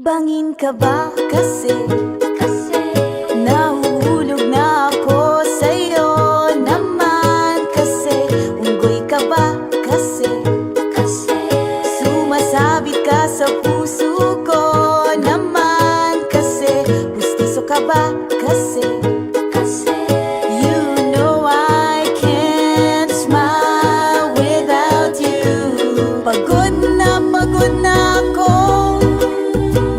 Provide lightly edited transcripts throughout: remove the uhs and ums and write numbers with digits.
Bangin ka ba kasi nahuhulog na ako sa'yo naman kasi unggoy ka ba kasi sumasabit ka sa puso ko naman kasi pustiso ka ba kasi you know I can't smile without you. Pagod na ako,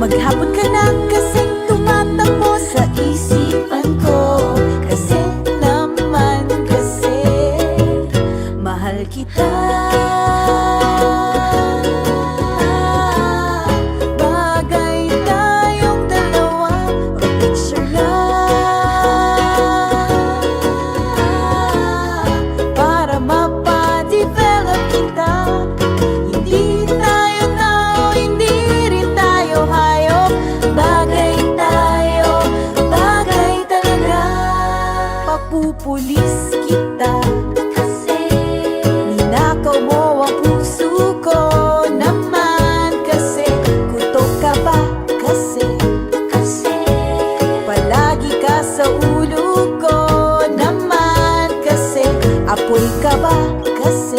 maghapon ka na kasing tumatakbo sa isipan ko. Kasi naman kasi mahal kita. Bagay tayong dalawa, or picture lang, para mapadevelop kita. Hindi tayo tao, hindi rin tayo hayop. Bagay tayo, bagay talaga. Papupulis kita kasi ninakaw mo ang puso ko naman kasi kutok ka ba kasi palagi ka sa ulo ko naman kasi apoy ka ba kasi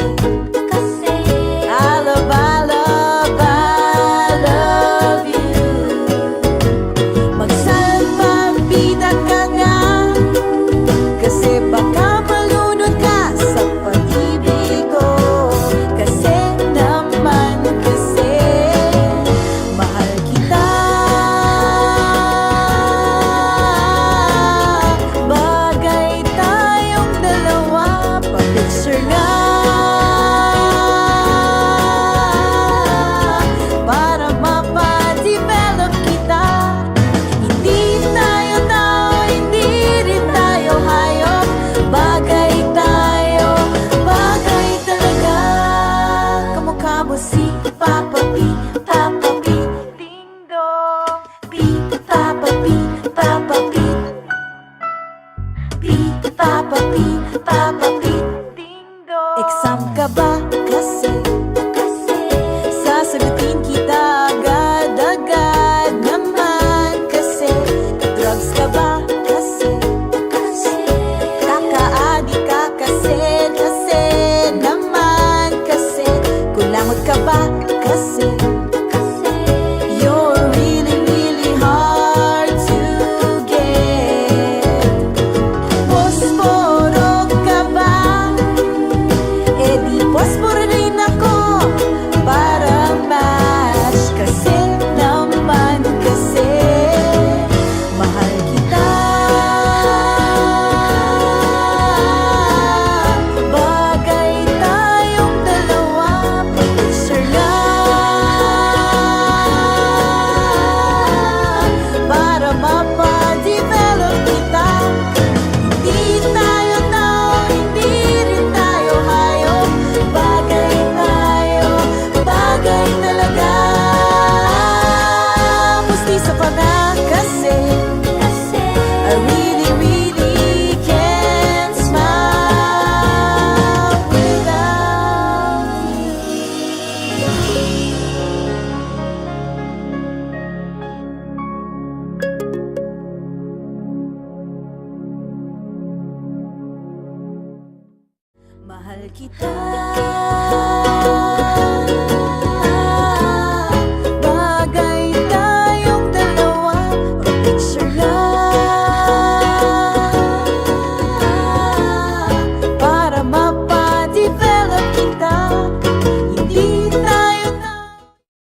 I love you. Magsalpabida ka nga kasi baka malunod ka sa pag-ibig ko. Kasi naman kasi mahal kita. Bagay tayong dalawa, pa-picture nga, para mapadevelop kita. Hindi tayo tao, hindi rin tayo hayop. Bagay tayo, bagay talaga. Kamukha mo si Papa P, Papa P, ding dong. P, Papa P, Papa P, P, Papa P, Papa P, ding dong. Exam ka ba kasi sasagutin kita agad-agad naman kasi drugs ka ba kasi kakaadi ka kasi naman kasi kulangot ka ba kasi you're really, really hard to get. Posporo ka ba? Eh di posporo rin ako para match. Kasi naman kasi mahal kita. Bagay tayong dalawa, pa-picture lang, para mapadevelop kita. Hindi tayo tao, hindi rin tayo hayop. Bagay tayo, bagay talaga. Pustiso ka na kasi I really, really can't smile without you. Mahal kita. Bagay tayong dalawa, or picture